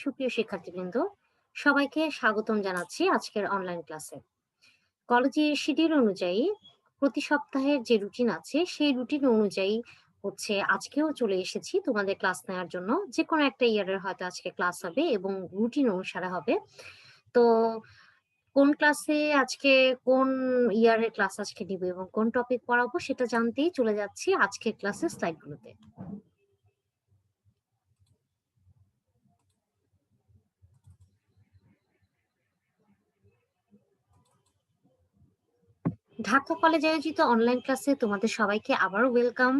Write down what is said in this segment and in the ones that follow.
সুপ্রিয় শিক্ষার্থীবৃন্দ, সবাইকে স্বাগতম জানাচ্ছি আজকের অনলাইন ক্লাসে। কলেজের শিডিউল অনুযায়ী প্রতি সপ্তাহের যে রুটিন আছে সেই রুটিন অনুযায়ী আজকেও চলে এসেছি তোমাদের ক্লাস নেওয়ার জন্য। যে কোনো একটা ইয়ারের হয়তো আজকে ক্লাস হবে এবং রুটিন অনুসারে হবে। তো কোন ক্লাসে আজকে কোন ইয়ারের ক্লাস আজকে নিব এবং কোন টপিক পড়াবো সেটা জানতেই চলে যাচ্ছি আজকের ক্লাসের স্লাইডগুলোতে। ঢাকা কলেজ আয়োজিত অনলাইন ক্লাসে তোমাদের সবাইকে আবারও ওয়েলকাম।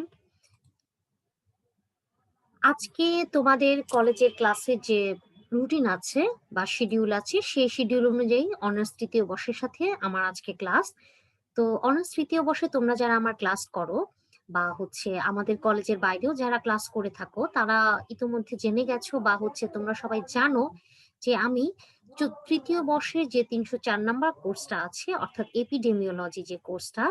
আজকে তোমাদের কলেজের ক্লাসের যে রুটিন আছে বা শিডিউল আছে সেই শিডিউল অনুযায়ী অনার্স তৃতীয় বর্ষের সাথে আমার আজকে ক্লাস। তো অনার্স তৃতীয় বর্ষে তোমরা যারা আমার ক্লাস করো বা আমাদের কলেজের বাইরেও যারা ক্লাস করে থাকো তারা ইতিমধ্যে জেনে গেছো বা তোমরা সবাই জানো যে আমি তৃতীয় বর্ষের যে ৩০৪ নাম্বার কোর্সটা আছে অর্থাৎ এপিডেমিওলজি যে কোর্সটা,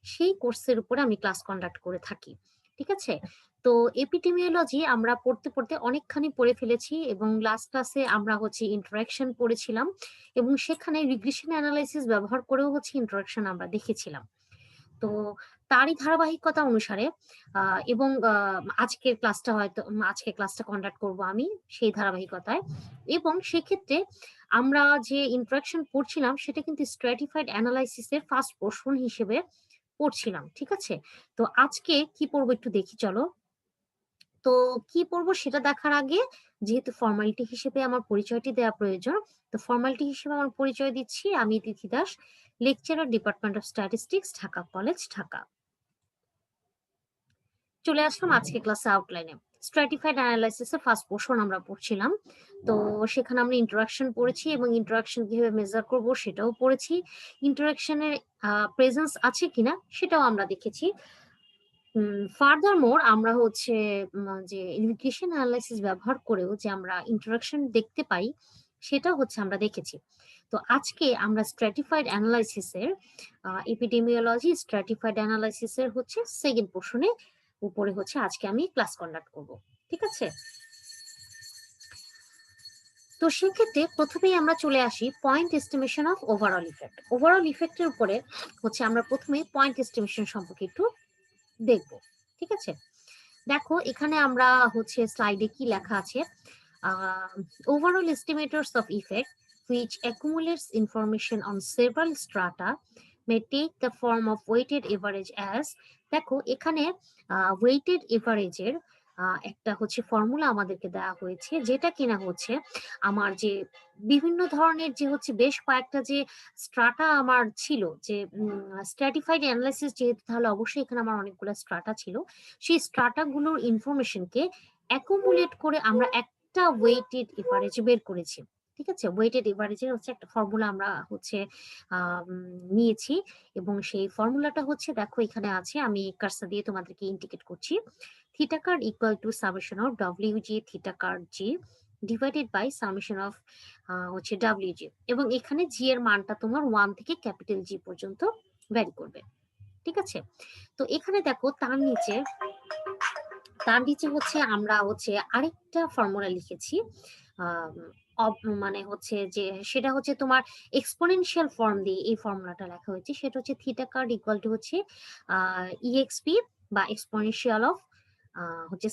সেই কোর্সের উপরে আমি ক্লাস কন্ডাক্ট করে থাকি। ঠিক আছে? তো এপিডেমিওলজি আমরা পড়তে পড়তে অনেকখানি পড়ে ফেলেছি এবং লাস্ট ক্লাসে আমরা ইন্টারাকশন পড়েছিলাম এবং সেখানে রিগ্রেশন অ্যানালাইসিস ব্যবহার করেও ইন্টারাকশন আমরা দেখেছিলাম। তো তারই ধারাবাহিকতা অনুসারে এবং আজকে ক্লাসটা কন্ডাক্ট করব আমি সেই ধারাবাহিকতায়। এবং সেক্ষেত্রে আমরা যে ইন্টারাকশন পড়ছিলাম সেটা কিন্তু স্ট্র্যাটিফাইড অ্যানালাইসিস এর ফার্স্ট পোর্শন হিসেবে পড়ছিলাম। ঠিক আছে? তো আজকে কি পড়বো একটু দেখি চলো। তো কি পড়বো সেটা দেখার আগে যেহেতু ফর্মালিটি হিসেবে আমার পরিচয়টি দেওয়া প্রয়োজন, তো ফর্মালিটি হিসেবে আমার পরিচয় দিচ্ছি। আমি Tithi Das, lecturer, department of statistics, Dhaka college, Dhaka. চলে আসলাম আজকে ক্লাসে আউটলাইনে। স্ট্র্যাটিফাইড অ্যানালাইসিস এর ফার্স্ট পোর্শন আমরা পড়ছিলাম। তো সেখানে আমরা ইন্টারাকশন পড়েছি এবং ইন্টারাকশন কিভাবে মেজার করব সেটাও পড়েছি। ইন্টারাকশনের প্রেজেন্স আছে কিনা সেটাও আমরা দেখেছি। ফার্দার মোর আমরা যে রিগ্রেশন অ্যানালাইসিস ব্যবহার করেও যে আমরা ইন্টারাকশন দেখতে পাই সেটা আমরা দেখেছি। তো আজকে আমরা স্ট্র্যাটিফাইড অ্যানালাইসিস এর এপিডেমিওলজি স্ট্র্যাটিফাইড অ্যানালাইসিস এর সেকেন্ড পোর্শনে উপরে আজকে আমি ক্লাস কন্ডাক্ট করব। ঠিক আছে? তো সেক্ষেত্রে প্রথমেই আমরা চলে আসি point estimation of overall effect. Overall ইফেক্টের উপরে আমরা প্রথমে পয়েন্ট এস্টিমেশন সম্পর্কে একটু দেখব। ঠিক আছে? দেখো এখানে আমরা স্লাইডে কি লেখা আছে। Overall estimators of effect which accumulates information on several strata may take the form of weighted average as। দেখো এখানে ওয়েটেড এভারেজের একটা ফর্মুলা আমাদেরকে দেওয়া হয়েছে, যেটা কিনা আমার যে বিভিন্ন ধরনের যে বেশ কয়েকটা যে স্ট্রাটা আমার ছিল, যে স্ট্র্যাটিফাইড অ্যানালাইসিস যেহেতু, তাহলে অবশ্যই এখানে আমার অনেকগুলো স্ট্রাটা ছিল। সেই স্ট্রাটা গুলোর ইনফরমেশনকে অ্যাকুমুলেট করে আমরা একটা ওয়েটেড এভারেজ বের করেছি। ঠিক আছে? ওয়েটেড এভারেজের একটা ফর্মুলা আমরা নিয়েছি এবং সেই ফর্মুলাটা দেখো এখানে আছে, আমি কার্সর দিয়ে তোমাদেরকে ইন্ডিকেট করছি। Theta card equal to summation of WG theta card G divided by summation of WG, এবং এখানে জি এর মানটা তোমার 1 থেকে ক্যাপিটাল জি পর্যন্ত ভ্যারি করবে। ঠিক আছে? তো এখানে দেখো তার নিচে আমরা আরেকটা ফর্মুলা লিখেছি, মানে যে সেটা তোমার এক্সপোনেনশিয়াল ফর্ম দিয়ে এই ফর্মুলাটা লেখা হয়েছে। সেটা theta card equal to EXP বা exponential of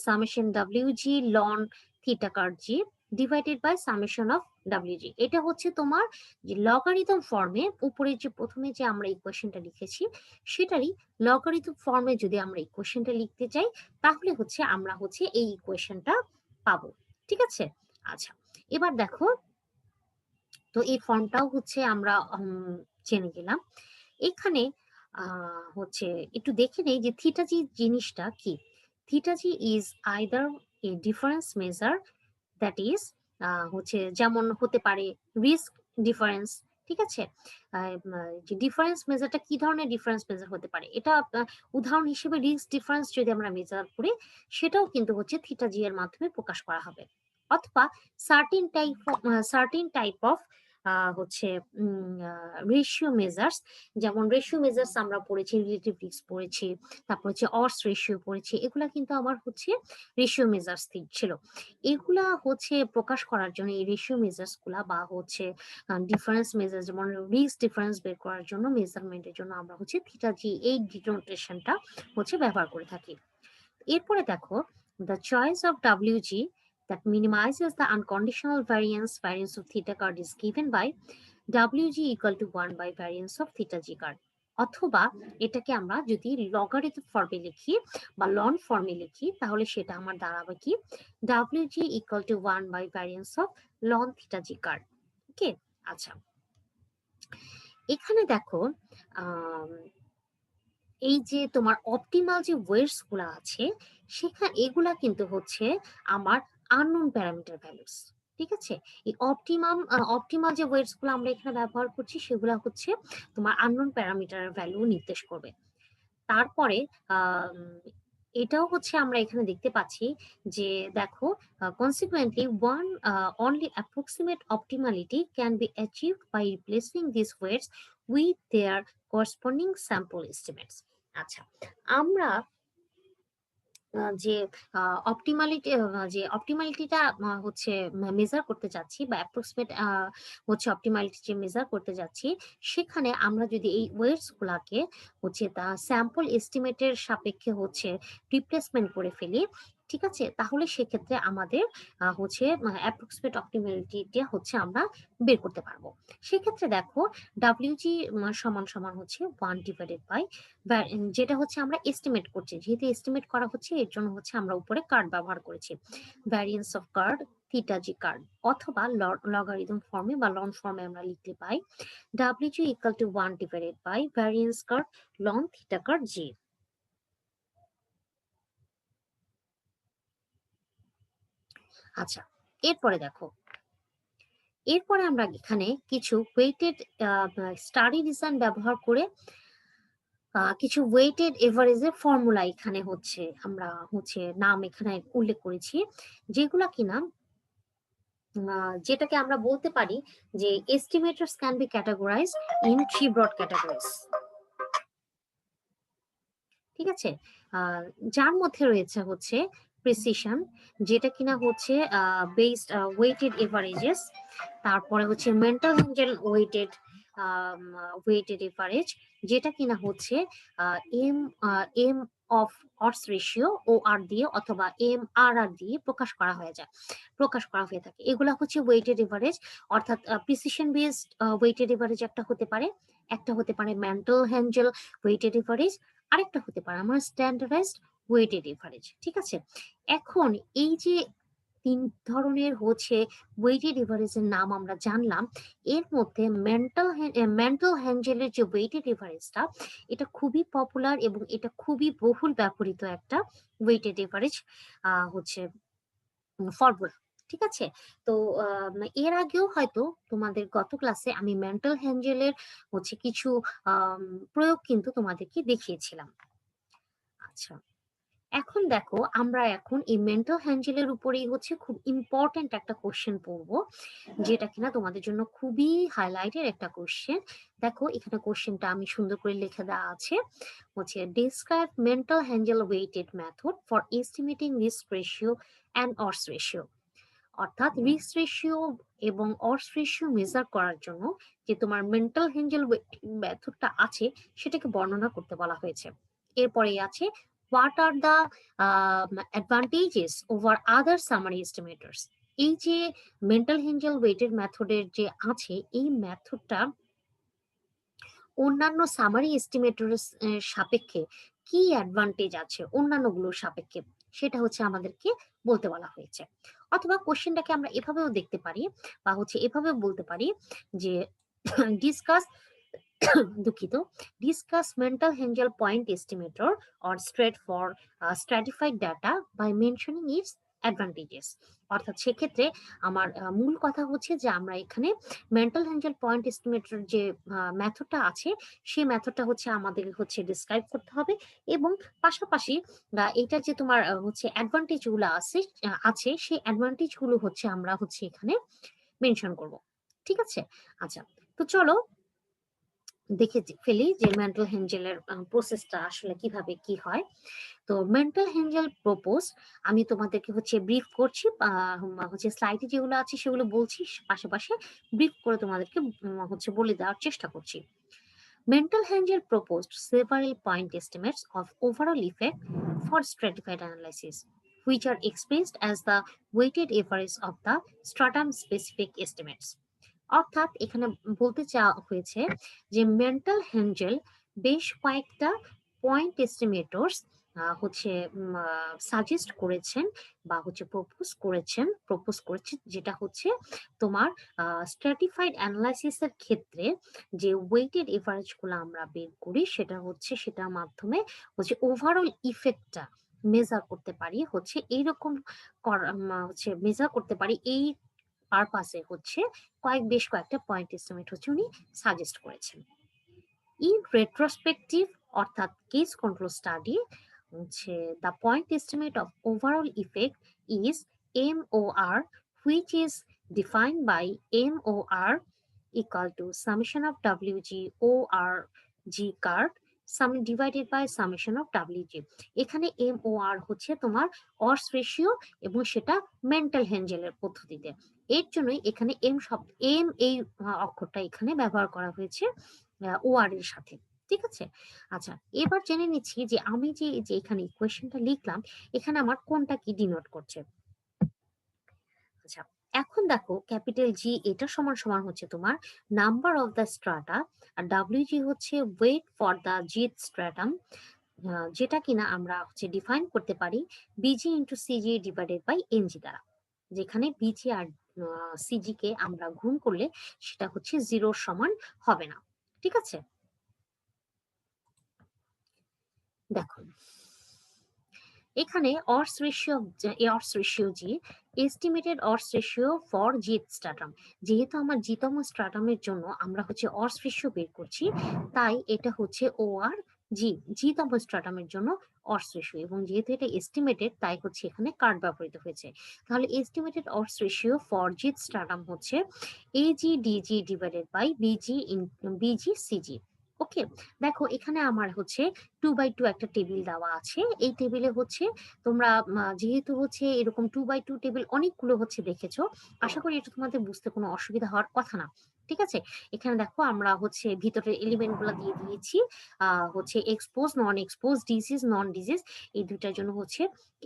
summation W G ln theta card G divided by summation of W G. এটা তোমার যে লগারিদম ফর্মে উপরে যে প্রথমে যে আমরা ইকুয়েশনটা লিখেছি সেটারই লগারিদম ফর্মে যদি আমরা ইকুয়েশনটা লিখতে চাই তাহলে আমরা এই ইকুয়েশনটা পাবো। ঠিক আছে? আচ্ছা, এবার দেখো, তো এই ফর্মটাও আমরা জেনে গেলাম। এখানে একটু দেখে নেই যে থিটাজি জিনিসটা কি। Theta G is either a difference measure, that is যেমন হতে পারে রিস্ক ডিফারেন্স। ঠিক আছে? যে ডিফারেন্স মেজারটা কি ধরনের ডিফারেন্স মেজার হতে পারে, এটা উদাহরণ হিসেবে রিস্ক ডিফারেন্স যদি আমরা মেজার করি সেটাও কিন্তু থিটা জি এর মাধ্যমে প্রকাশ করা হবে। অথবা সার্টিন টাইপ অফ হচ্ছে রেশিও মেজার্স, যেমন রেশিও মেজার্স আমরা পড়েছি, রিলেটিভ রিস্ক পড়েছি, তারপর হচ্ছে অডস রেশিও পড়েছি। এগুলা কিন্তু আমার হচ্ছে রেশিও মেজার্স ছিল। এগুলা হচ্ছে প্রকাশ করার জন্য এই রেশিও মেজার্স গুলা বা হচ্ছে ডিফারেন্স মেজার, যেমন রিস্ক ডিফারেন্স বের করার জন্য মেজারমেন্টের জন্য আমরা হচ্ছে থিটা জি এই ডিনোটেশনটা হচ্ছে ব্যবহার করে থাকি। এরপরে দেখো, the choice of WG that minimizes the unconditional variance of theta card is given by WG equal to 1 by variance of theta G card। অথবা এটাকে আমরা যদি লগারিথম ফর্মে লিখি বা লন ফর্মে লিখি, তাহলে সেটা আমার দাঁড়াবে কি WG equal to 1 by variance of ln theta G card। ওকে, আচ্ছা, এখানে দেখো এই যে তোমার অপটিমাল যে ওয়েটস গুলা আছে, সেখানে এগুলা কিন্তু হচ্ছে আমার আননোন প্যারামিটার ভ্যালুস। ঠিক আছে, এই অপটিমাল যে ওয়েটস গুলো আমরা এখানে ব্যবহার করছি, সেগুলা হচ্ছে তোমার আননোন প্যারামিটার ভ্যালু নির্দেশ করবে। তারপরে এটাও হচ্ছে আমরা এখানে দেখতে পাচ্ছি যে দেখো, consequently one only approximate optimality can be achieved by replacing these weights with their corresponding sample estimates। আচ্ছা, আমরা যে অপটিমালিটিটা হচ্ছে মেজার করতে যাচ্ছি বা অ্যাপ্রক্সিমেট হচ্ছে অপটিমালিটি যে মেজার করতে যাচ্ছি, সেখানে আমরা যদি এই ওয়েটস গুলাকে হচ্ছে তা স্যাম্পল এস্টিমেটের সাপেক্ষে হচ্ছে রিপ্লেসমেন্ট করে ফেলি, ঠিক আছে, তাহলে সেক্ষেত্রে আমাদের হচ্ছে অ্যাপ্রক্সিমেট অপটিমালিটিটা হচ্ছে আমরা বের করতে পারবো। সেক্ষেত্রে দেখো, ডাব্লিউজি সমান সমান হচ্ছে 1 ডিভাইডেড বাই, যেটা হচ্ছে আমরা এস্টিমেট করছি, যেহেতু এস্টিমেট করা হচ্ছে এর জন্য হচ্ছে আমরা উপরে কার্ড ব্যবহার করেছি, variance of card theta G card, অথবা লগারিদম ফর্মে বা লন ফর্মে আমরা লিখতে পাই W G equal to 1 divided by variance card ln theta card G. আচ্ছা, এরপরে দেখো, এরপরে আমরা এখানে কিছু ওয়েটেড স্টাডি ডিজাইন ব্যবহার করে কিছু ওয়েটেড এভারেজের ফর্মুলা এখানে হচ্ছে আমরা হচ্ছে নাম এখানে উল্লেখ করেছি, যেগুলা কিনা যেটাকে আমরা বলতে পারি যে estimators can be categorized in 3 broad categories. ঠিক আছে, যার মধ্যে রয়েছে হচ্ছে প্রিসিশন, যেটা কিনা হচ্ছে বেসড ওয়েটেড এভারেজেস, তারপরে হচ্ছে মেন্টাল এঞ্জেল ওয়েটেড এভারেজ, যেটা কিনা হচ্ছে M M of odds ratio ও আর দিয়ে অথবা MRR দিয়ে প্রকাশ করা হয়ে থাকে। এগুলা হচ্ছে ওয়েটেড এভারেজ, অর্থাৎ প্রিসিশন বেসড ওয়েটেড এভারেজ একটা হতে পারে মেন্টাল হ্যাঞ্জেল ওয়েটেড এভারেজ, আরেকটা হতে পারে আমার স্ট্যান্ডার্ডাইজড ওয়েটেড এভারেজ। ঠিক আছে, এখন এই যে 3 ধরনের হচ্ছে ওয়েটেড এভারেজের নাম আমরা জানলাম, এর মধ্যে মেন্টাল হ্যাঞ্জেলের যে ওয়েটেড এভারেজটা, এটা খুবই পপুলার এবং এটা খুবই বহুল ব্যবহৃত একটা ওয়েটেড এভারেজ হচ্ছে ফর্মুলা। ঠিক আছে, তো এর আগেও হয়তো তোমাদের গত ক্লাসে আমি মেন্টাল হ্যাঞ্জেলের হচ্ছে কিছু প্রয়োগ কিন্তু তোমাদেরকে দেখিয়েছিলাম। আচ্ছা, এখন দেখো, আমরা এখন এই মেন্টাল হ্যান্ডেলের উপরেই হচ্ছে খুব ইম্পর্টেন্ট একটা কোশ্চেন পড়বো, যেটা কিনা তোমাদের জন্য খুবই হাইলাইটের একটা কোশ্চেন। দেখো, এখানে কোশ্চেনটা আমি সুন্দর করে লিখে দেওয়া আছে, হচ্ছে describe mental handle weighted method for estimating risk ratio and odds ratio. অর্থাৎ রিস্ক রেশিও এবং অডস রেশিও মেজার করার জন্য যে তোমার মেন্টাল হ্যান্ডেল মেথডটা আছে, সেটাকে বর্ণনা করতে বলা হয়েছে। এরপরে আছে what are the advantages over other summary estimators. এই যে মেন্টাল হ্যান্ডেল ওয়েটেড মেথডের যে আছে, এই মেথডটা অন্যান্য সামারি এস্টিমেটরের সাপেক্ষে কি অ্যাডভান্টেজ আছে অন্যান্যগুলোর সাপেক্ষে, সেটা হচ্ছে আমাদেরকে বলতে বলা হয়েছে। অথবা কোশ্চেনটাকে আমরা এভাবেও দেখতে পারি বা হচ্ছে এভাবেও বলতে পারি যে ডিসকাস দুঃখিত, discuss mental handle point estimator or straight for stratified data by mentioning its advantages. অর্থাৎ সেক্ষেত্রে আমার মূল কথা হচ্ছে যে আমরা এখানে মেন্টাল হ্যান্ডেল পয়েন্ট এস্টিমেটর যে মেথডটা আছে, সেই মেথডটা হচ্ছে আমাদের হচ্ছে ডিসক্রাইব করতে হবে, এবং পাশাপাশি এটা যে তোমার হচ্ছে অ্যাডভান্টেজ গুলো আছে সেই অ্যাডভান্টেজ গুলো হচ্ছে আমরা হচ্ছে এখানে মেনশন করব। ঠিক আছে? আচ্ছা, তো চলো দেখে ফেলি যে মেন্টাল হেঞ্জেলের প্রসেসটা আসলে কিভাবে কি হয়। তো মেন্টাল হেঞ্জেল প্রপোজ আমি তোমাদেরকে হচ্ছে ব্রিফ করছি, হচ্ছে স্লাইডে যেগুলো আছে সেগুলো বলছি, পাশাপাশি ব্রিফ করে তোমাদেরকে হচ্ছে বলে দেওয়ার চেষ্টা করছি। Mental Hengel proposed several point estimates of overall effect for stratified analysis, which are expressed as the weighted average of the stratum specific estimates. অর্থাৎ এখানে বলতে চাওয়া হয়েছে যে মেন্টাল হেঞ্জেল বেশ কয়েকটা পয়েন্ট এস্টিমেটরস হচ্ছে সাজেস্ট করেছেন বা হচ্ছে প্রপোজ করেছেন, যেটা হচ্ছে তোমার স্ট্র্যাটিফাইড অ্যানালাইসিসের ক্ষেত্রে যে ওয়েটেড এভারেজ গুলো আমরা বের করি সেটা হচ্ছে সেটার মাধ্যমে হচ্ছে ওভারঅল ইফেক্টটা মেজার করতে পারি, হচ্ছে এইরকম হচ্ছে মেজার করতে পারি এই পারপাসে হচ্ছে বেশ কয়েকটা পয়েন্ট এস্টিমেট হচ্ছে উনি সাজেস্ট করেছেন। ইন রেট্রোস্পেক্টিভ অর্থাৎ কেস কন্ট্রোল স্টাডি হচ্ছে the point estimate of overall effect is MOR, which is defined by MOR equal to summation of WG ORG card sum divided by summation of WG। এখানে MOR হচ্ছে তোমার অর্স ratio এবং সেটা mental হেঞ্জেলের পদ্ধতিতে। এর জন্যই এখানে এম এই অক্ষরটা এখানে ব্যবহার করা হয়েছে OR এর সাথে। ঠিক আছে? আচ্ছা, এবার জেনে নিচ্ছি যে আমি যে এখানে ইকুয়েশনটা লিখলাম এখানে আমার কোনটা কি ডিনোট করছে। আচ্ছা, এখন দেখো ক্যাপিটাল জি এটা সমান সমান হচ্ছে তোমার নাম্বার অফ দ্য স্ট্রাটা, আর WG হচ্ছে weight for the gth stratum, যেটা কিনা আমরা হচ্ছে ডিফাইন করতে পারি BG into CG divided by NG দ্বারা, যেখানে BG আর CG কে আমরা গুণ করলে সেটা হচ্ছে 0 সমান হবে না। ঠিক আছে? দেখো এখানে odds ratio G estimated odds ratio for Gth stratum, যেহেতু আমার জিতম স্ট্রাটামের জন্য আমরা হচ্ছে অর্স রেশিও বের করছি, তাই এটা হচ্ছে OR জিতম স্ট্রাটামের জন্য অর্স রেশিও, এবং যেহেতু এটা এস্টিমেটেড তাই হচ্ছে এখানে কার্ড ব্যবহৃত হয়েছে। তাহলে estimated odds ratio for Gth স্ট্রাটাম হচ্ছে AG/DG ডিভাইডেড বাই BG/CG। ওকে, দেখো এখানে আমার হচ্ছে 2/2 একটা টেবিল দেওয়া আছে। এই টেবিলে হচ্ছে তোমরা যেহেতু হচ্ছে এরকম 2/2 টেবিল অনেকগুলো হচ্ছে দেখেছো, আশা করি এটা তোমাদের বুঝতে কোনো অসুবিধা হওয়ার কথা না। ঠিক আছে? এখানে দেখো আমরা হচ্ছে ভিতরের এলিমেন্ট গুলো দিয়ে দিয়েছি, হচ্ছে এক্সপোজ, নন এক্সপোজ, ডিজিজ, নন ডিজিজ, এই দুইটার জন্য হচ্ছে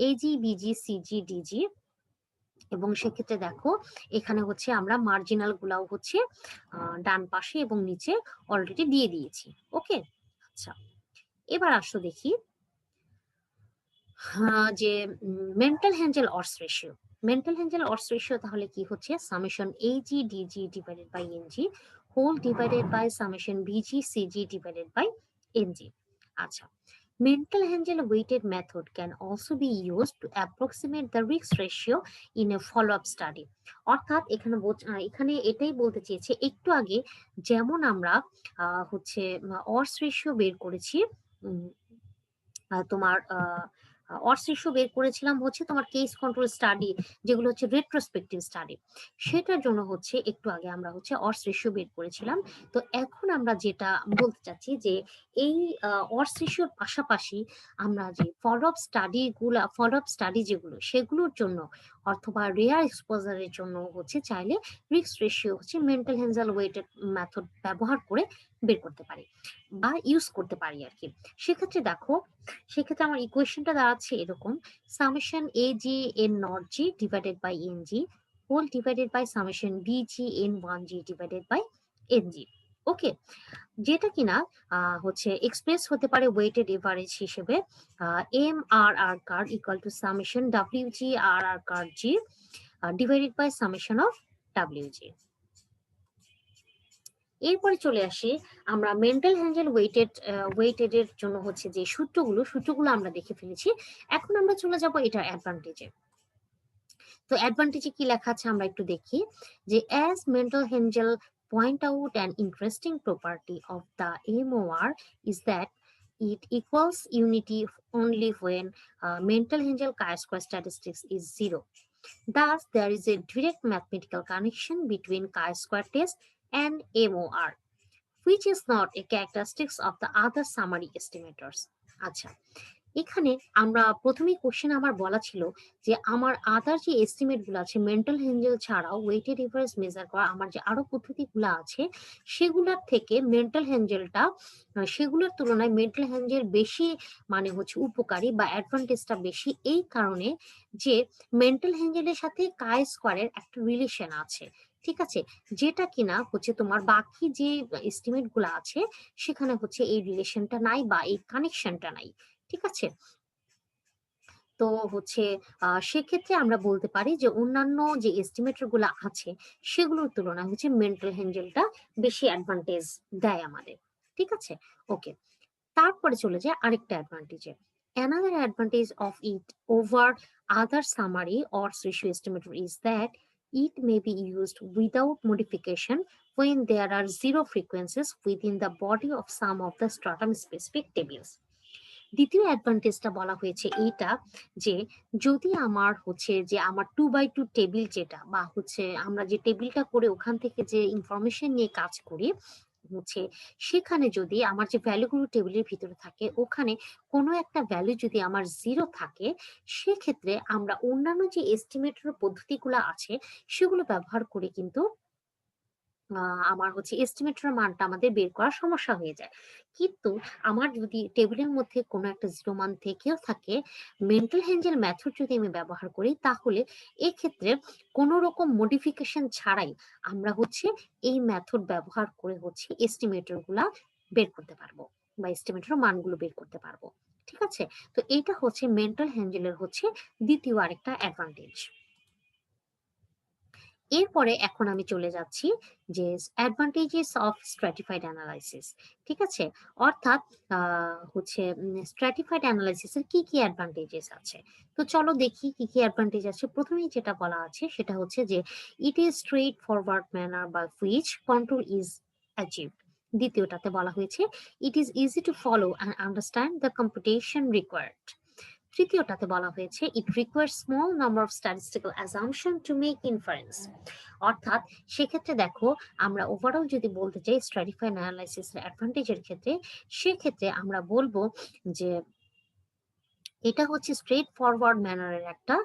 AG BG CG DG। এবং সেক্ষেত্রে দেখো এখানে হচ্ছে আমরা মার্জিনাল গুলাও হচ্ছে ডান পাশে এবং নিচে অলরেডি দিয়ে দিয়েছি। ওকে, আচ্ছা, এবার আসো দেখি যে mental handle odds ratio. Mental handle odds ratio তাহলে কি হচ্ছে summation AG/DG divided by NG whole divided by summation BG/CG divided by NG। আচ্ছা, mental Hengel weighted method can also be used to approximate the risk ratio in a follow-up study। অর্থাৎ এখানে এখানে এটাই বলতে চেয়েছে একটু আগে যেমন আমরা হচ্ছে অর্স রেশিও বের করেছি, তোমার অর্স রেশিও বের করেছিলাম হচ্ছে তোমার কেস কন্ট্রোল স্টাডি, যেগুলো হচ্ছে রেট্রোস্পেক্টিভ স্টাডি, সেটার জন্য হচ্ছে একটু আগে আমরা হচ্ছে অর্স রেশিও বের করেছিলাম। তো এখন আমরা যেটা বলতে চাচ্ছি যে এই অর্স রেশিওর পাশাপাশি আমরা যে ফলো আপ স্টাডি যেগুলো সেগুলোর জন্য অথবা রেয়ার এক্সপোজারের জন্য হচ্ছে চাইলে রিস্ক রেশিও হচ্ছে মেন্টাল হেনজাল ওয়েটেড মেথড ব্যবহার করে বের করতে পারি বা ইউজ করতে পারি আর কি। সেক্ষেত্রে দেখো, সেক্ষেত্রে আমার ইকুয়েশনটা দাঁড়াচ্ছে এরকম, summation AG/N0G divided by NG whole divided by summation BG/N1G divided by NG। Okay, যেটা কিনা হচ্ছে এক্সপ্রেস হতে পারে ওয়েটেড এভারেজ হিসেবে MRR card equal to summation WG/RR card G divided by summation of WG। এরপরে চলে আসি আমরা মেন্টাল হ্যান্ডেল ওয়েটেড এর জন্য হচ্ছে যে সূত্রগুলো আমরা দেখে ফেলেছি। এখন আমরা চলে যাব এটা অ্যাডভান্টেজে। তো অ্যাডভান্টেজে কি লেখা আছে আমরা একটু দেখি যে as mental handle point out an interesting property of the MOR is that it equals unity only when mental Hengel chi-square statistics is 0. Thus, there is a direct mathematical connection between chi-square test and MOR, which is not a characteristics of the other summary estimators. আচ্ছা, এখানে আমরা প্রথমেই question আমার বলা ছিল যে আমার আদার যে এস্টিমেট গুলো আছে মেন্টাল হ্যান্ডেল ছাড়াও ওয়েটেড এভারেজ মেজার করা আমার যে আরো পদ্ধতিগুলো আছে সেগুলোর থেকে মেন্টাল হ্যান্ডেলটা সেগুলোর তুলনায় মেন্টাল হ্যান্ডেল বেশি মানে হচ্ছে উপকারী বা অ্যাডভান্টেজটা বেশি এই কারণে যে মেন্টাল হ্যান্ডেলের সাথে কাই স্কোয়ারের একটা রিলেশন আছে, ঠিক আছে, যেটা কিনা হচ্ছে তোমার বাকি যে এস্টিমেট গুলো আছে সেখানে হচ্ছে এই রিলেশনটা নাই বা এই কানেকশনটা নাই, ঠিক আছে। তো হচ্ছে সেক্ষেত্রে আমরা বলতে পারি যে অন্যান্য যে এস্টিমেটর গুলো আছে সেগুলোর তুলনায় হচ্ছে মেন্টাল হ্যান্ডেলটা বেশি অ্যাডভান্টেজ দেয় আমাদের, ঠিক আছে। ওকে, তারপরে চলে যায় আরেকটা অ্যাডভান্টেজে। Another advantage of it over other summary or ratio estimator is that it may be used without modification when there are zero frequencies within the body of some of the stratum specific tables. দ্বিতীয় অ্যাডভান্টেজটা বলা হয়েছে এইটা যে যদি আমার হচ্ছে যে আমার 2x2 টেবিল যেটা বা হচ্ছে আমরা যে টেবিলটা করে ওখান থেকে যে ইনফরমেশন নিয়ে কাজ করি হচ্ছে সেখানে যদি আমার যে ভ্যালুগুলো টেবিলের ভিতরে থাকে ওখানে কোনো একটা ভ্যালু যদি আমার জিরো থাকে সেক্ষেত্রে আমরা অন্যান্য যে এস্টিমেটের পদ্ধতিগুলো আছে সেগুলো ব্যবহার করে কিন্তু আমার হচ্ছে এস্টিমেটর মানটা আমাদের বের করা সমস্যা হয়ে যায়। কিন্তু আমার যদি টেবিলের মধ্যে কোনো একটা জিরো মান থেকেও থাকে, মেন্টাল হ্যান্ডেল মেথড যদি আমি ব্যবহার করি তাহলে এক্ষেত্রে কোনো রকম মডিফিকেশন ছাড়াই আমরা হচ্ছে এই মেথড ব্যবহার করে হচ্ছে এস্টিমেটর গুলা বের করতে পারবো বা এস্টিমেটর মানগুলো বের করতে পারবো, ঠিক আছে। তো এইটা হচ্ছে মেন্টাল হ্যান্ডেলের হচ্ছে দ্বিতীয় আরেকটা অ্যাডভান্টেজ। এরপরে এখন আমি চলে যাচ্ছি যে অ্যাডভান্টেজেস অফ স্ট্র্যাটিফাইড অ্যানালাইসিস, ঠিক আছে। অর্থাৎ হচ্ছে স্ট্র্যাটিফাইড অ্যানালাইসিসের কি কি অ্যাডভান্টেজেস আছে। তো চলো দেখি কি কি অ্যাডভান্টেজ আছে। প্রথমেই যেটা বলা আছে সেটা হচ্ছে যে it is straight forward manner by which control is achieved. দ্বিতীয়টাতে বলা হয়েছে it is easy to follow and understand the computation required. তৃতীয়টাতে বলা হয়েছে it requires small number of statistical assumption to make inference. অর্থাৎ সেক্ষেত্রে দেখো আমরা ওভারঅল যদি বলতে চাই স্ট্র্যাটিফাইড অ্যানালাইসিসের অ্যাডভান্টেজের ক্ষেত্রে সেক্ষেত্রে আমরা বলবো যে এটা হচ্ছে স্ট্রেট ফরওয়ার্ড ম্যানারের একটা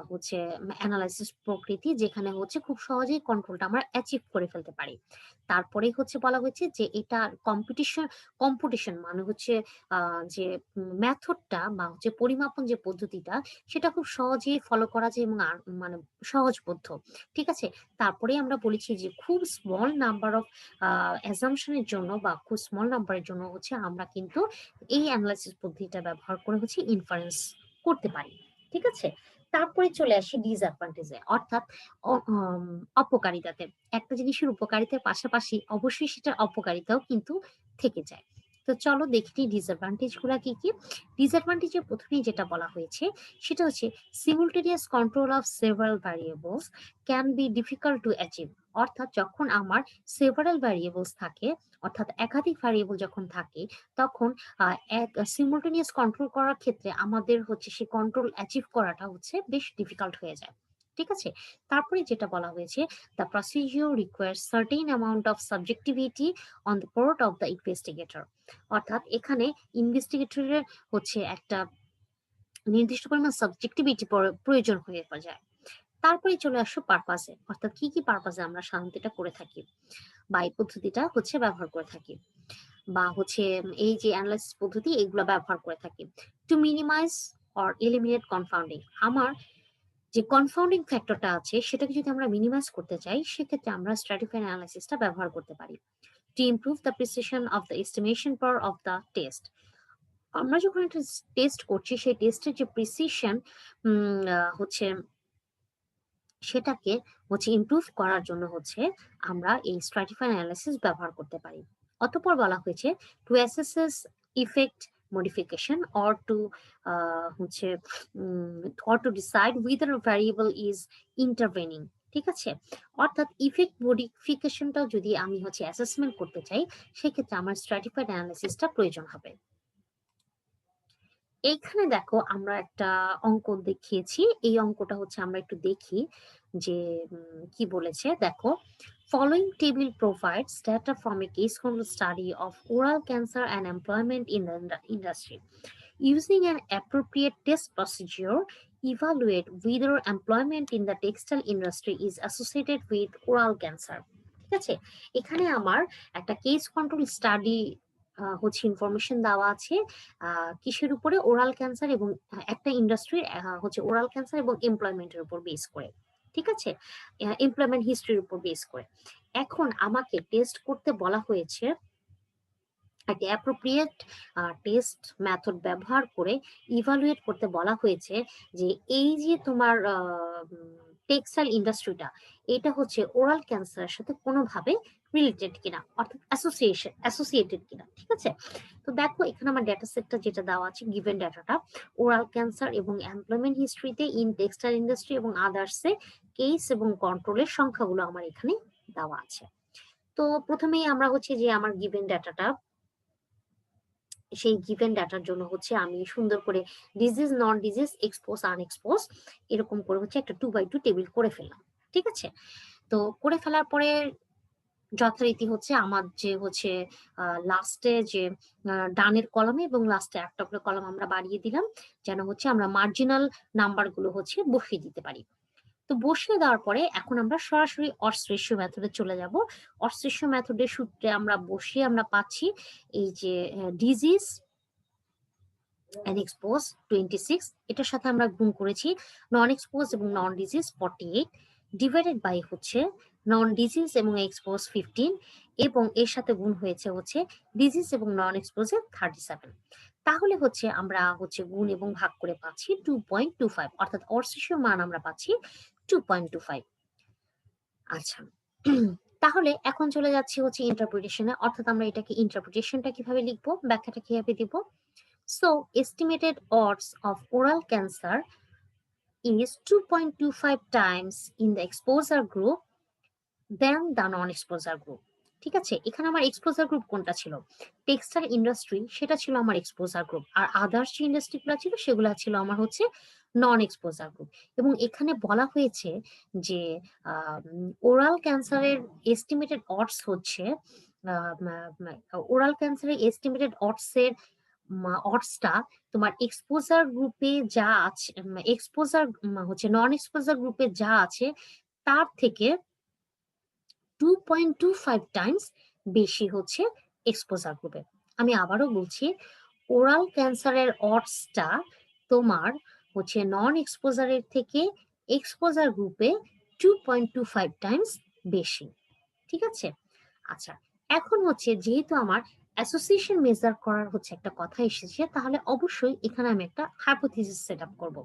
হচ্ছে অ্যানালাইসিস প্রকৃতি যেখানে হচ্ছে খুব সহজেই কন্ট্রোলটা আমরা অ্যাচিভ করে ফেলতে পারি। তারপরেই হচ্ছে বলা হয়েছে যে এটা কম্পিটিশন মানে হচ্ছে যে মেথডটা বা হচ্ছে পরিমাপন যে পদ্ধতিটা সেটা খুব সহজেই ফলো করা যায় এবং মানে সহজবোধ্য, ঠিক আছে। তারপরে আমরা বলেছি যে খুব স্মল নাম্বার অফ অ্যাজাম্পশনের জন্য বা খুব স্মল নাম্বারের জন্য হচ্ছে আমরা কিন্তু এই অ্যানালাইসিস পদ্ধতিটা ব্যবহার করে হচ্ছে ইনফারেন্স করতে পারি, ঠিক আছে। তারপরে চলে আসি ডিসঅ্যাডভান্টেজে অর্থাৎ অপকারিতাতে। একটা জিনিসের উপকারিতার পাশাপাশি অবশ্যই সেটার অপকারিতাও কিন্তু থেকে যায়। তো চলো দেখি ডিসঅ্যাডভান্টেজ গুলা কি কি। ডিসঅ্যাডভান্টেজে প্রথমেই যেটা বলা হয়েছে সেটা হচ্ছে simultaneous control of several variables can be difficult to achieve. অর্থাৎ যখন আমার সেভারাল ভ্যারিয়েবলস থাকে অর্থাৎ একাধিক ভ্যারিয়েবল যখন থাকে তখন এক সিমultaneous কন্ট্রোল করার ক্ষেত্রে আমাদের হচ্ছে সেই কন্ট্রোল অ্যাচিভ করাটা হচ্ছে বেশ ডিফিকাল্ট হয়ে যায়, ঠিক আছে। তারপরে যেটা বলা হয়েছে the procedure requires certain amount of subjectivity on the part of the investigator. অর্থাৎ এখানে ইনভেস্টিগেটরের হচ্ছে একটা নির্দিষ্ট পরিমাণ সাবজেক্টিভিটি প্রয়োজন হয়ে যায়। তারপরে চলে আসো পারপাসে অর্থাৎ কি কি পারপাসে আমরা সাধারণত এটা করে থাকি বা এই পদ্ধতিটা হচ্ছে ব্যবহার করে থাকি বা হচ্ছে এই যে অ্যানালাইসিস পদ্ধতি এগুলো ব্যবহার করে থাকি। টু মিনিমাইজ অর এলিমিনেট কনফাউন্ডিং, আমার যে কনফাউন্ডিং ফ্যাক্টরটা আছে সেটাকে যদি আমরা মিনিমাইজ করতে চাই সেক্ষেত্রে আমরা স্ট্র্যাটিফাইড অ্যানালাইসিসটা ব্যবহার করতে পারি। To improve the precision of the estimation power of the test, আমরা যখন একটা টেস্ট করছি সেই টেস্টের যে প্রিসিশন হচ্ছে সেটাকে হচ্ছে ইমপ্রুভ করার জন্য হচ্ছে আমরা এই স্ট্র্যাটিফাইড অ্যানালাইসিস ব্যবহার করতে পারি। অতঃপর বলা হয়েছে to assesses effect modification or to হচ্ছে or to decide whether variable is intervening, ঠিক আছে। অর্থাৎ ইফেক্ট মডিফিকেশনটাও যদি আমি হচ্ছে অ্যাসেসমেন্ট করতে চাই সেক্ষেত্রে আমার স্ট্র্যাটিফাইড অ্যানালাইসিসটা প্রয়োজন হবে। এইখানে দেখো আমরা একটা অঙ্ক দেখিয়েছি। এই অঙ্কটা হচ্ছে আমরা একটু দেখি যে কি বলেছে। দেখো, following table provides data from a case control study of oral cancer and employment in the industry. Using an appropriate test procedure, evaluate whether employment in the textile industry is associated with oral cancer. ঠিক আছে, এখানে আমার একটা case control study হচ্ছে information দেওয়া আছে কিসের উপরে, ওরাল ক্যান্সার এবং একটা ইন্ডাস্ট্রির হচ্ছে ওরাল ক্যান্সার এবং এমপ্লয়মেন্টের উপর বেস করে। ঠিক আছে, এমপ্লয়মেন্ট হিস্ট্রির উপর বেস করে। এখন আমাকে টেস্ট করতে বলা হয়েছে, একটা অ্যাপ্রোপ্রিয়েট টেস্ট মেথড ব্যবহার করে ইভালুয়েট করতে বলা হয়েছে যে এই যে তোমার টেক্সটাইল ইন্ডাস্ট্রিটা, এটা হচ্ছে ওরাল ক্যান্সারের সাথে কোনোভাবে রিলেটেড কিনা, অর্থাৎ অ্যাসোসিয়েটেড কিনা। ঠিক আছে, তো দেখো এখানে আমার ডেটা সেটটা যেটা দেওয়া আছে, গিভেন ডাটাটা ওরাল ক্যান্সার এবং এমপ্লয়মেন্ট হিস্ট্রিতে ইন টেক্সটাইল ইন্ডাস্ট্রি এবং আদার্সে কেস এবং কন্ট্রোলের সংখ্যাগুলো আমার এখানে দেওয়া আছে। তো প্রথমেই আমরা হচ্ছে যে আমার গিভেন ডাটাটা, সেই গিভেন ডাটার জন্য হচ্ছে আমি সুন্দর করে ডিজিজ, নন ডিজিজ, এক্সপোজ, আনএক্সপোজ এরকম করে হচ্ছে একটা 2x2 টেবিল করে ফেললাম। ঠিক আছে, তো করে ফেলার পরে যথারীতি হচ্ছে আমার যে হচ্ছে লাস্টে যে ডানের কলামে এবং লাস্টে একটা করে কলাম আমরা বাড়িয়ে দিলাম, যেন হচ্ছে আমরা মার্জিনাল নাম্বার গুলো হচ্ছে বসিয়ে দিতে পারি। তো বসিয়ে দেওয়ার পরে এখন আমরা সরাসরি অডস রেশিও মেথডে চলে যাব। অডস রেশিও মেথডের সূত্রে আমরা বসিয়ে আমরা পাচ্ছি এই যে ডিজিজ and এক্সপোজ 26, এটার সাথে আমরা গুণ করেছি নন এক্সপোজ এবং নন ডিজিজ 48, ডিভাইডেড বাই হচ্ছে নন ডিজিজ এবং এক্সপোজ 15, এবং এর সাথে গুণ হয়েছে হচ্ছে ডিজিজ এবং নন এক্সপোজের 37। তাহলে হচ্ছে আমরা হচ্ছে গুণ এবং ভাগ করে পাচ্ছি 2.25, অর্থাৎ অডস রেশিওর মান আমরা পাচ্ছি 2.25। আচ্ছা, তাহলে এখন চলে যাচ্ছি হচ্ছে ইন্টারপ্রিটেশনে, অর্থাৎ আমরা এটাকে ইন্টারপ্রিটেশনটা কিভাবে লিখবো, ব্যাখ্যাটা কিভাবে দিব। So, estimated odds of oral cancer is 2.25 times in the exposure group than the non-exposure group. ঠিক আছে, এখানে আমার এক্সপোজার গ্রুপ কোনটা ছিল, টেক্সটাইল ইন্ডাস্ট্রি, সেটা ছিল আমার এক্সপোজার গ্রুপ, আর আদার্স যে ইন্ডাস্ট্রিগুলো ছিল সেগুলো ছিল আমার হচ্ছে নন এক্সপোজার গ্রুপ। এবং এখানে বলা হয়েছে যে ওরাল ক্যান্সারের এস্টিমেটেড অডস হচ্ছে, ওরাল ক্যান্সারের এস্টিমেটেড অডসের অডসটা তোমার এক্সপোজার গ্রুপে যা আছে, এক্সপোজার হচ্ছে নন এক্সপোজার গ্রুপে যা আছে তার থেকে 2.25 টাইমস বেশি হচ্ছে এক্সপোজার গ্রুপে। আমি আবারও বলছি, ওরাল ক্যান্সারের অডসটা তোমার হচ্ছে নন এক্সপোজারের থেকে এক্সপোজার গ্রুপে 2.25 টাইমস বেশি। ঠিক আছে, আচ্ছা, এখন হচ্ছে যেহেতু আমার অ্যাসোসিয়েশন মেজার করার হচ্ছে একটা কথা এসেছে, তাহলে অবশ্যই এখানে আমি একটা হাইপোথিসিস সেট আপ করবো।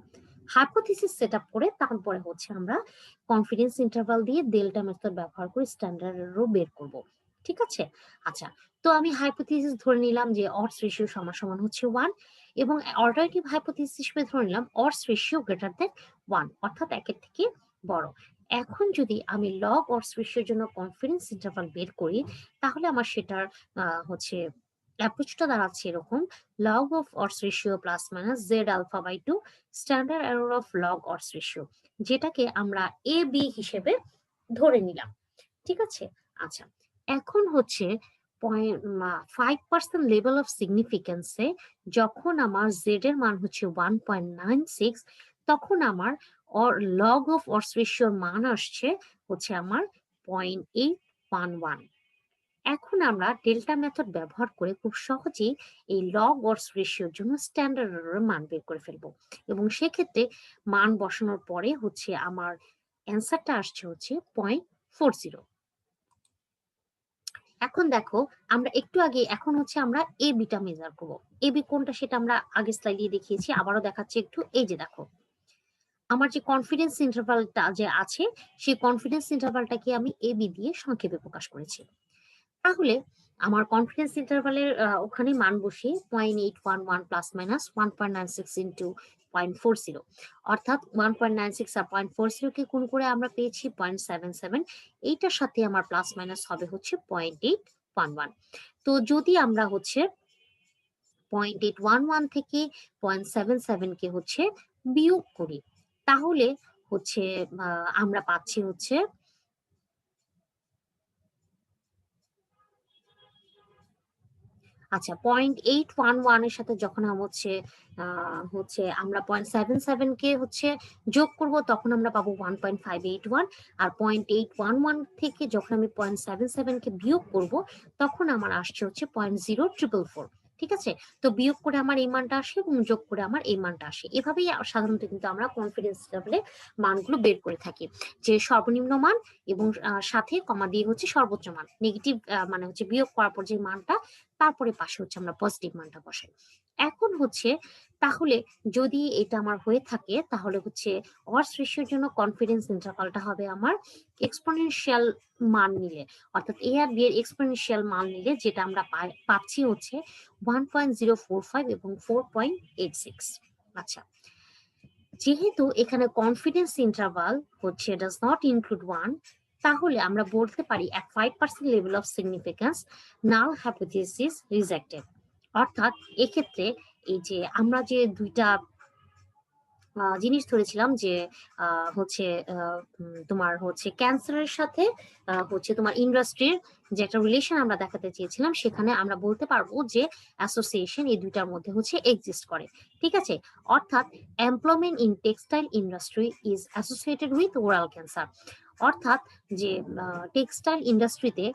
হাইপোথিসিস সেট আপ করে তারপরে হচ্ছে আমরা কনফিডেন্স ইন্টারভাল দিয়ে ডেল্টা মেথড ব্যবহার করে স্ট্যান্ডার্ড এরর বের করব। ঠিক আছে, আচ্ছা, তো আমি হাইপোথিসিস ধরে নিলাম যে অডস রেশিও সমান সমান হচ্ছে 1, এবং অল্টারনেটিভ হাইপোথিসিস হিসেবে ধরে নিলাম অডস রেশিও গ্রেটার দেন 1, অর্থাৎ একের থেকে বড়। এখন যদি আমি লগ অডস রেশিওর জন্য কনফিডেন্স ইন্টারভাল বের করি, তাহলে আমার সেটার হচ্ছে অ্যাপ্রোচটা দাঁড়াচ্ছে এরকম, log of odds ratio plus minus z alpha by 2 standard error of log odds ratio, যেটাকে আমরা এ বি হিসেবে ধরে নিলাম। ঠিক আছে, আচ্ছা, এখন হচ্ছে 5% লেভেল অফ সিগনিফিকেন্সে যখন আমার জেড এর মান হচ্ছে 1.96, তখন আমার লগ অফ অডস রেশিওর মান আসছে হচ্ছে আমার 0.811। এখন আমরা ডেল্টা মেথড ব্যবহার করে খুব সহজেই এই লগ অডস রেশিওর জন্য স্ট্যান্ডার্ড এররের মান বের করে ফেলবো, এবং সেক্ষেত্রে মান বসানোর পরে হচ্ছে আমার অ্যান্সারটা আসছে হচ্ছে 0.40। এখন দেখো, আমরা একটু আগে এখন হচ্ছে আমরা এ বিটা মেজার করবো। এ বি কোনটা সেটা আমরা আগে স্লাইডে দেখিয়েছি, আবারও দেখাচ্ছি একটু। এই যে দেখো, আমার যে কনফিডেন্স ইন্টারভালটা যে আছে, সেই কনফিডেন্স ইন্টারভালটাকে আমি এ বি দিয়ে সংক্ষেপে প্রকাশ করেছি। তাহলে আমার কনফিডেন্স ইন্টারভালের ওখানে মান বসিয়ে 0.811 প্লাস মাইনাস 1.96 ইন্টু 0.40, অর্থাৎ 1.96 আর 0.40 কে গুণ করে আমরা পেয়েছি 0.77। এইটার সাথে আমার প্লাস মাইনাস হবে হচ্ছে 0.811। তো যদি আমরা হচ্ছে 0.811 থেকে 0.77 কে হচ্ছে বিয়োগ করি, তাহলে হচ্ছে আমরা পাচ্ছি হচ্ছে আচ্ছা 0.811 এর সাথে যখন হচ্ছে আমরা 0.77 কে হচ্ছে যোগ করব, তখন আমরা পাবো 1.581, আর 0.811 থেকে যখন আমি 0.77 কে বিয়োগ করব, তখন আমার আসছে হচ্ছে 0.0444। ঠিক আছে, তো বিয়োগ করে আমার এই মানটা আসে এবং যোগ করে আমার এই মানটা আসে। এভাবেই সাধারণত কিন্তু আমরা কনফিডেন্স লেভেলে মানগুলো বের করে থাকি, যে সর্বনিম্ন মান এবং সাথে কমা দিয়ে হচ্ছে সর্বোচ্চ মান। নেগেটিভ মানে হচ্ছে বিয়োগ করার পর যে মানটা, তারপরে পাশে হচ্ছে আমরা পজিটিভ মানটা বসাই। এখন হচ্ছে তাহলে যদি এটা আমার হয়ে থাকে, তাহলে হচ্ছে odds রেশিওর জন্য কনফিডেন্স ইন্টারভালটা হবে আমার এক্সপোনেনশিয়াল মান নিলে, অর্থাৎ এ আর বি এর এক্সপোনেনশিয়াল মান নিলে যেটা আমরা পাচ্ছি হচ্ছে 1.045 এবং 4.86। আচ্ছা, যেহেতু এখানে কনফিডেন্স ইন্টারভাল হচ্ছে ডাজ নট ইনক্লুড 1, তাহলে আমরা বলতে পারি at 5% level of significance null hypothesis rejected. অর্থাৎ এক্ষেত্রে এই যে আমরা যে দুইটা জিনিস ধরেছিলাম যে হচ্ছে তোমার হচ্ছে ক্যান্সারের সাথে হচ্ছে তোমার ইন্ডাস্ট্রির যে একটা রিলেশন আমরা দেখাতে চেয়েছিলাম, সেখানে আমরা বলতে পারবো যে অ্যাসোসিয়েশন এই দুইটার মধ্যে হচ্ছে এক্সিস্ট করে। ঠিক আছে, অর্থাৎ employment in textile industry is associated with oral cancer. অর্থাৎ যে টেক্সটাইল ইন্ডাস্ট্রিতে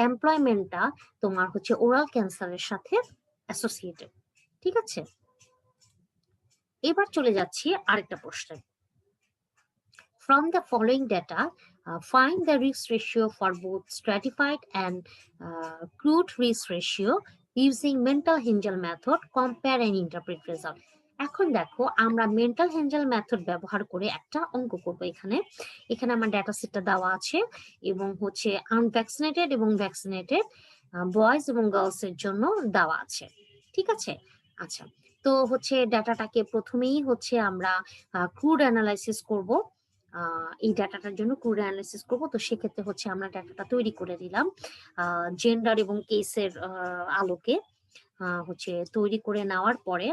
এমপ্লয়মেন্টটা তোমার হচ্ছে ওরাল ক্যান্সারের সাথে অ্যাসোসিয়েটেড। ঠিক আছে, এবার চলে যাচ্ছি আরেকটা প্রশ্নে। From the following data, find the risk ratio for both stratified and crude risk ratio using mental Hengel method. Compare and interpret result. এখন দেখো, আমরা মেন্টাল হেঞ্জেল মেথড ব্যবহার করে একটা অঙ্ক করব। এখানে আমার ডাটা সেটটা দেওয়া আছে এবং হচ্ছে আনভ্যাকসিনেটেড এবং ভ্যাকসিনেটেড বয়েজ এবং গার্লস এর জন্য দেওয়া আছে। ঠিক আছে, আচ্ছা, তো হচ্ছে ডাটাটাকে প্রথমেই হচ্ছে আমরা ক্রুড অ্যানালাইসিস করব। এই ডাটাটার জন্য ক্রুড অ্যানালাইসিস করব, তো সেক্ষেত্রে হচ্ছে আমরা ডাটাটা তৈরি করে দিলাম জেন্ডার এবং কেসের আলোকে। হচ্ছে তৈরি করে নেওয়ার পরে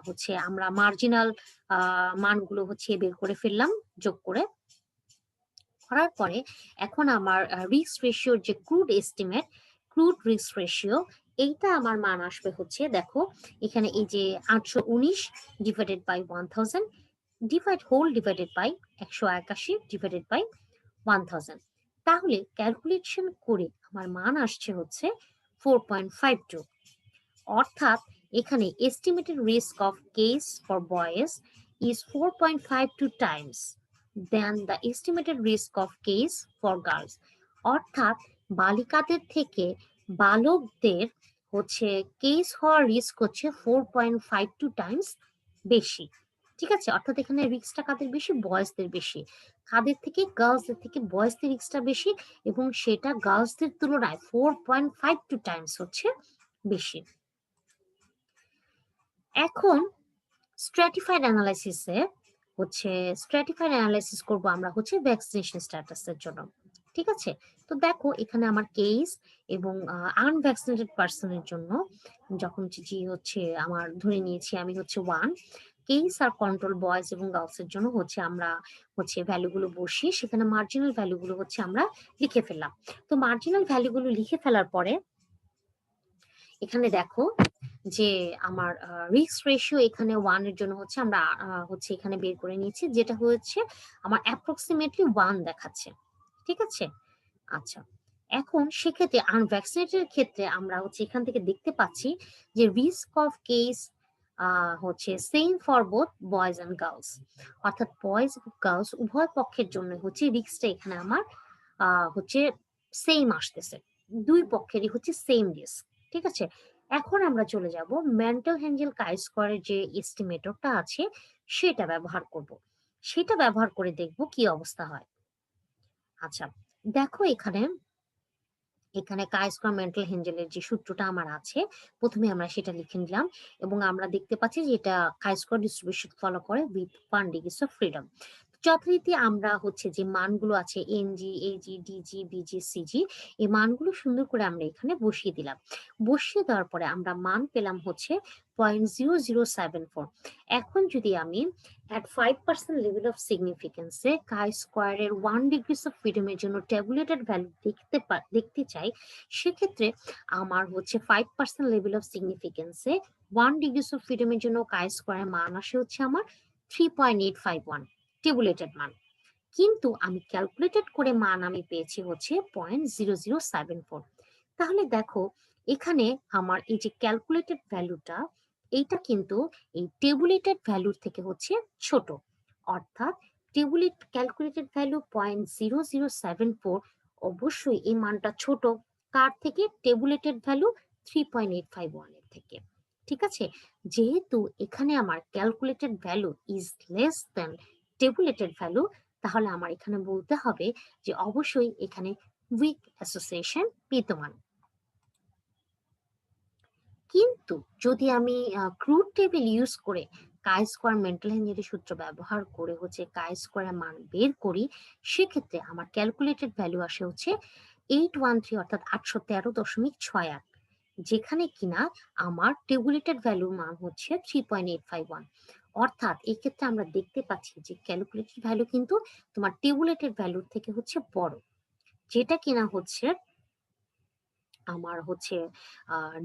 হচ্ছে আমরা মার্জিনাল মানগুলো হচ্ছে বের করে ফেললাম যোগ করার পরে। এখন আমার রিস্ক রেশিওর যে ক্রুড রিস্ক রেশিও, এইটা আমার মান আসবে হচ্ছে, দেখো এখানে এই যে 819 divided by 1000 divided by 181 divided by 1000। তাহলে ক্যালকুলেশন করে আমার মান আসছে হচ্ছে 4.52। অর্থাৎ এখানে estimated risk of case for boys is 4.52 times then the estimated risk of case for girls. অর্থাৎ বালিকাদের থেকে বালকদের হচ্ছে কেস হওয়ার রিস্ক হচ্ছে 4.52 টাইমস বেশি। ঠিক আছে, অর্থাৎ এখানে রিস্কটা কাদের বেশি? বয়েজদের বেশি। কাদের থেকে? গার্লসদের থেকে বয়েজদের রিস্কটা বেশি, এবং সেটা গার্লসদের তুলনায় 4.52 টাইমস হচ্ছে বেশি। এখন স্ট্র্যাটিফাইড অ্যানালাইসিস করব আমরা হচ্ছে ভ্যাকসিনেশন স্ট্যাটাসের জন্য। ঠিক আছে, তো দেখো এখানে আমার কেস এবং আনভ্যাকসিনেটেড পার্সনের জন্য যখন হচ্ছে আমার ধরে নিয়েছি আমি হচ্ছে 1, কেস আর কন্ট্রোল বয়েজ এবং গার্লসের জন্য হচ্ছে আমরা হচ্ছে ভ্যালুগুলো বসিয়ে সেখানে মার্জিনাল ভ্যালুগুলো হচ্ছে আমরা লিখে ফেললাম। তো মার্জিনাল ভ্যালুগুলো লিখে ফেলার পরে এখানে দেখো যে আমার রিস্ক রেশিও এখানে 1 এর জন্য হচ্ছে আমরা হচ্ছে এখানে বের করে নিয়েছি, যেটা হচ্ছে আমার অ্যাপ্রক্সিমেটলি 1 দেখাচ্ছে। ঠিক আছে, আচ্ছা, এখন সেক্ষেত্রে আনভ্যাকসিনেটেড ক্ষেত্রে আমরা হচ্ছে এখান থেকে দেখতে পাচ্ছি যে রিস্ক অফ কেস হচ্ছে same for both boys and girls. অর্থাৎ বয়েজ এবং গার্লস উভয় পক্ষের জন্য হচ্ছে রিস্কটা এখানে আমার হচ্ছে সেম আসতেছে, দুই পক্ষেরই হচ্ছে সেম রিস্ক। ঠিক আছে, এখন আমরা চলে যাব মেন্টাল হেঞ্জেল কাই স্কোয়ারের যে এস্টিমেটরটা আছে সেটা ব্যবহার করব। সেটা ব্যবহার করে দেখব কি অবস্থা হয়। আচ্ছা, দেখো এখানে কাই স্কোয়ার মেন্টাল হেঞ্জেলের যে সূত্রটা আমার আছে, প্রথমে আমরা সেটা লিখে নিলাম এবং আমরা দেখতে পাচ্ছি যে এটা কাই স্কোয়ার ডিস্ট্রিবিউশন ফলো করে উইথ 1 ডিগ্রিস অফ ফ্রিডম। তো যথারীতি আমরা হচ্ছে যে মানগুলো আছে NG, AG, DG, BG, CG, এই মানগুলো সুন্দর করে আমরা এখানে বসিয়ে দিলাম। বসিয়ে দেওয়ার পরে আমরা মান পেলাম হচ্ছে 0.0074। এখন যদি আমি at 5% level of significance A chi-square এর 1 degrees of freedom এর জন্য tabulated value দেখতে চাই, সেক্ষেত্রে আমার হচ্ছে 5% level of significance A 1 degrees of freedom এর জন্য chi-square এর মান আসে হচ্ছে আমার 3.851 টেবুলেটেড মান। কিন্তু আমি ক্যালকুলেটেড করে মান আমি পেয়েছি হচ্ছে 0.0074। তাহলে দেখো এখানে আমার এই যে ক্যালকুলেটেড ভ্যালুটা, এইটা কিন্তু এই টেবুলেটেড ভ্যালুর থেকে হচ্ছে ছোট। অর্থাৎ ক্যালকুলেটেড ভ্যালু 0.0074, অবশ্যই এই মানটা ছোট কার থেকে? টেবুলেটেড ভ্যালু 3.851 এর থেকে। ঠিক আছে, যেহেতু এখানে আমার calculated value is less than tabulated value, তাহলে আমার এখানে বলতে হবে যে অবশ্যই এখানে উইক অ্যাসোসিয়েশন বিদ্যমান। কিন্তু যদি আমি ক্রুড টেবিল ইউজ করে কাই স্কোয়ার মেন্টাল হেনরির সূত্র ব্যবহার করে হচ্ছে কাই স্কোয়ারের মান বের করি, সেক্ষেত্রে আমার ক্যালকুলেটেড ভ্যালু আসে হচ্ছে 813, অর্থাৎ 813.68, যেখানে কিনা আমার টেবুলেটেড ভ্যালুর মান হচ্ছে 3.851। অর্থাৎ এই ক্ষেত্রে আমরা দেখতে পাচ্ছি যে ক্যালকুলেটেড ভ্যালু কিন্তু তোমার টেবুলেটেড ভ্যালুর থেকে হচ্ছে বড়, যেটা কিনা হচ্ছে আমার হচ্ছে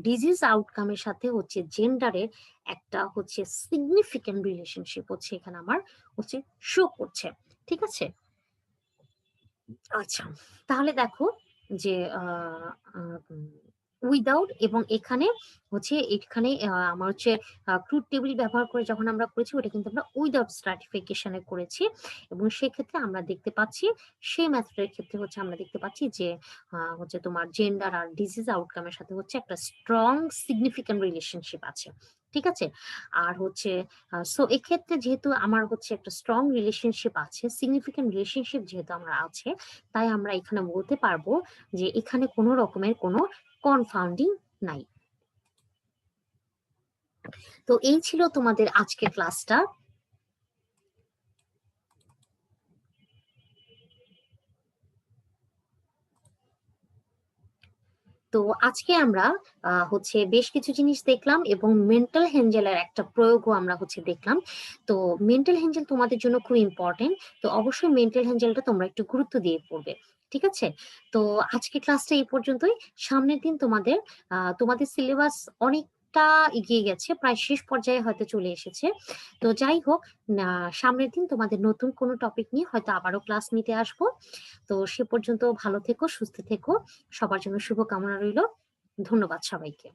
ডিজিজ আউটকামের সাথে হচ্ছে জেন্ডারের একটা হচ্ছে সিগনিফিক্যান্ট রিলেশনশিপ হচ্ছে এখানে আমার হচ্ছে শো করছে। ঠিক আছে, আচ্ছা, তাহলে দেখো যে উইদাউট এবং এখানে আমার হচ্ছে ক্রুড টেবিল ব্যবহার করে যখন আমরা করেছি, ওটা কিন্তু আমরা উইদাউট স্ট্রাটিফিকেশনে করেছি, এবং সেক্ষেত্রে আমরা দেখতে পাচ্ছি সেই মেথডের ক্ষেত্রে হচ্ছে আমরা দেখতে পাচ্ছি যে হচ্ছে তোমার জেন্ডার আর ডিজিজ আউটকামের সাথে হচ্ছে একটা স্ট্রং সিগনিফিক্যান্ট রিলেশনশিপ আছে। ঠিক আছে, আর হচ্ছে সো এক্ষেত্রে যেহেতু আমার হচ্ছে একটা স্ট্রং রিলেশনশিপ আছে, সিগনিফিক্যান্ট রিলেশনশিপ যেহেতু আমরা আছে, তাই আমরা এখানে বলতে পারবো যে এখানে কোনো রকমের কোনো কনফাউন্ডিং নাই। তো এই ছিল তোমাদের আজকের ক্লাসটা। তো আজকে আমরা হচ্ছে বেশ কিছু জিনিস দেখলাম এবং মেন্টাল হেঞ্জেলের একটা প্রয়োগও আমরা হচ্ছে দেখলাম। তো মেন্টাল হেঞ্জেল তোমাদের জন্য খুব ইম্পর্টেন্ট, তো অবশ্যই মেন্টাল হেঞ্জেলটা তোমরা একটু গুরুত্ব দিয়ে পড়বে। ঠিক আছে, তো আজকে ক্লাসটা এই পর্যন্তই। সামনের দিন তোমাদের সিলেবাস অনেকটা এগিয়ে গেছে, প্রায় শেষ পর্যায়ে হয়তো চলে এসেছে। তো যাই হোক, সামনের দিন তোমাদের নতুন কোনো টপিক নিয়ে হয়তো আবারও ক্লাস নিতে আসবো। তো সে পর্যন্ত ভালো থেকো, সুস্থ থেকো, সবার জন্য শুভকামনা রইল। ধন্যবাদ সবাইকে।